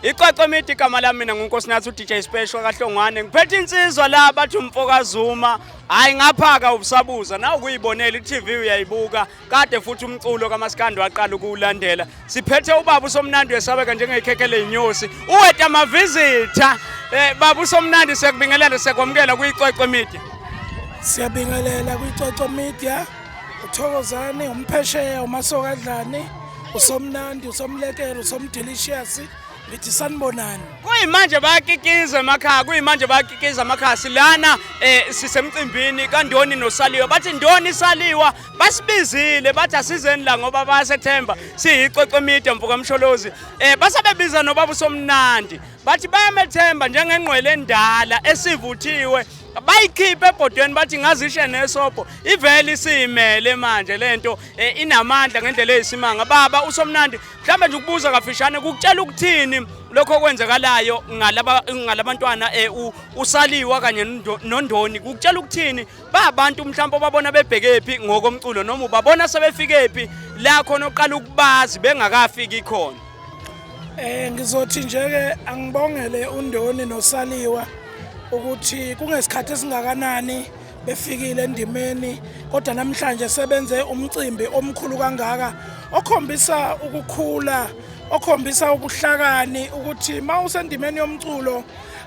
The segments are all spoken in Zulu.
Iqoqomiti igama lami mina nguNkosinathi uDJ Special kaHlongwane ngiphethe insizwa la bathi umfokazuma hayi ngaphaka ubusabuza na ukuyibonela iTV uyayibuka kade futhi umculo kaMaskandi waqala ukulandela siphethe ubaba uSomnandi wesabeka njengekhekhele inyosi uweta amavisitor baba uSomnandi sekubingelela sekwamukela kuyiqoqomiti siyabingelela kuyiqoqomiti uThokozani umphesheya uMasokadlani uSomnandi uSomlekelo uSomdelicious ngithi sanibonani kuyimanje bayakikiza emakhaya kuyimanje bayakikiza emakhaya silana sisemcimbini kaNdoni noSaliwa bathi Ndoni Saliwa basibizile bathi asizeni la ngoba bayasethemba siyiqoqomiti mfuka msholozi basabebiza nobaba uSomnandi bathi bayamethemba njengengqwele endala esivuthiwe bayikhiphe ebhodweni bathi ngazishe nesobho iveli siyimele manje lento inamandla ngendlela eyisimanga baba uSomnandi mhlambe nje ukubuza kafishane kukutshela ukuthini lokho okwenzekalayo ngalabantwana uSaliwa kanye noNdoni kukutshela ukuthini babantu mhlawumbe babona bebhekephi ngokomculo noma ubabona sebefikephi la khona oqala ukubazi bengakafiki khona ngizothi nje ke angibongele uNdoni noSaliwa ukuthi kungesikhathi esingakanani befikile endimeni kodwa namhlanje sebenze umcimbi omkhulu kangaka okhombisa ukukhula okhombisa ubuhlakani ukuthi mawusendimeni yomculo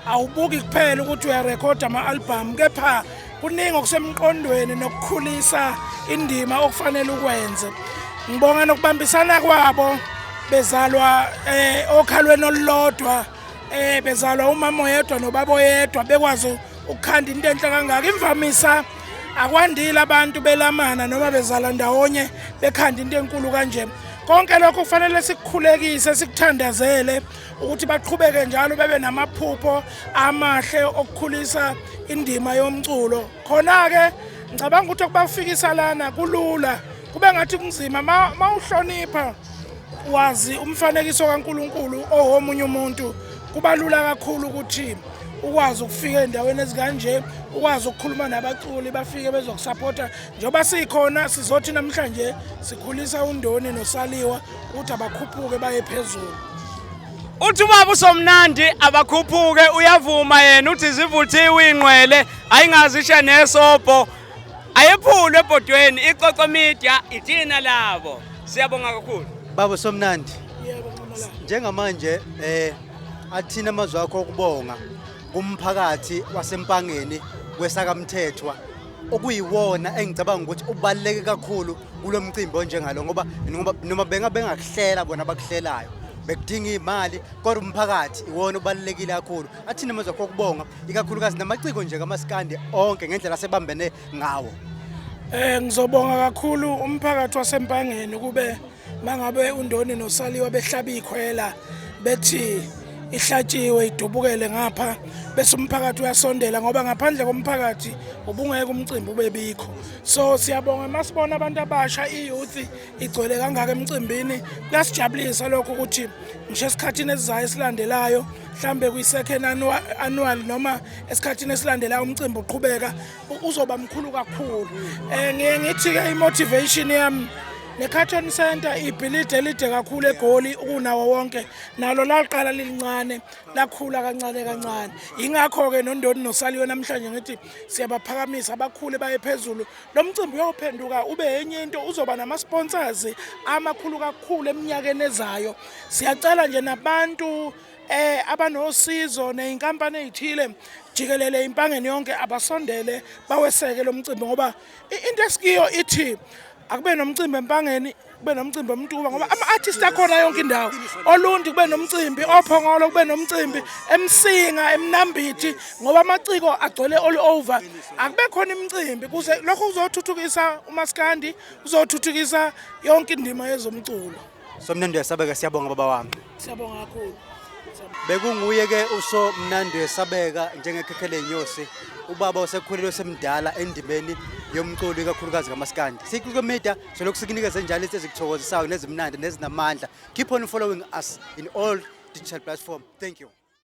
awubuki kuphela ukuthi uyarekhoda ama-album kepha kuningi okusemqondweni nokukhulisa indima okufanele ukwenze ngibonga nokubambisana kwabo bezalwa okhalweni olulodwa bezalwa umama oyedwa nobaba oyedwa bekwazi ukukhanda into enhle kangaka imvamisa akwandile abantu belamana noma bezala ndawonye bekhanda into enkulu kanje konke lokho kufanele sikukhulekise sikuthandazele ukuthi baqhubeke njalo bebe namaphupho amahle okukhulisa indima yomculo khona ke ngicabanga ukuthi okubafikisa lana kulula kube ngathi kunzima mawuhlonipha wazi umfanekiso kaNkuluNkulu owomunye umuntu kubalula kakhulu ukuthi ukwazi ukufika endaweni ezikanje ukwazi ukukhuluma nabaculi bafike bezokusupporta njoba sikhona sizothi namhlanje sikhulisa uNdoni noSaliwa ukuthi abakhuphuke baye phezulu uthi ubaba uSomnandi abakhuphuke uyavuma yena uthi zivuthiwe ingqwele ayingazisha nesobho ayephulwe ebhodweni iqoqomiti ithina labo siyabonga kakhulu baba uSomnandi yebo nqomola njengamanje athina amazwi akho okubonga kumphakathi wasempangeni kwesakamthethwa okuyiwona engicabanga ukuthi ubaluleke kakhulu kulomcimbi onjengalo ngoba noma bengakuhlela bona bakuhlelayo bekudinga imali kodwa umphakathi iwona ubalulekile kakhulu athina amazwi akho okubonga ikakhulukazi namaciko nje kaMaskandi onke ngendlela sebambene ngawo ngizobonga kakhulu umphakathi wasempangeni kube mangabe uNdoni noSaliwa behlaba ikhwela bethi ihlatshiwe idubukele ngapha bese umphakathi uyasondela ngoba ngaphandle komphakathi ubungeke umcimbi ubebikho so siyabonga masibona abantu abasha iyouth igcwele kangaka emcimbini kuyasijabulisa lokho ukuthi ngisho esikhathini esizayo esilandelayo mhlambe kuyi-second annual noma esikhathini esilandelayo umcimbi uqhubeka uzoba mkhulu kakhulu ngiye ngithi-ke i-motivation yami neCarton Center ibhilidi elide kakhulu eGoli ukunawo wonke nalo laqala lilincane lakhula kancane kancane ingakho ke noNdoni noSaliwa namhlanje ngithi siyabaphakamisa abakhule baye phezulu lo mcimbi uyophenduka ube enye into uzoba nama sponsors amakhulu kakhulu eminyakeni ezayo siyacela nje nabantu abanosizo neinkampani ezithile jikelele impangeni yonke abasondele baweseke lo mcimbi ngoba into esikiyo ithi akube nomcimbi empangeni kube nomcimbi omntuba ngoba ama-artist akhona yonke indawo olundi kube nomcimbi ophongolo kube nomcimbi emsinga emnambithi ngoba amaciko agcwele all over akube khona imicimbi kuze lokho kuzothuthukisa uMaskandi kuzothuthukisa yonke indima yezomculo Somnandi wesabeka siyabonga baba wami siyabonga kakhulu bekunguye ke uSomnandi wesabeka njengekhekhele inyosi ubaba osekhulelwe semdala endimeni yomculo ikakhulukazi kaMaskandi. Siqhubeka media solokhu sikunikeza njalo izinto ezikuthokozisayo nezimnandi nezinamandla. Keep on following us in all digital platform. Thank you.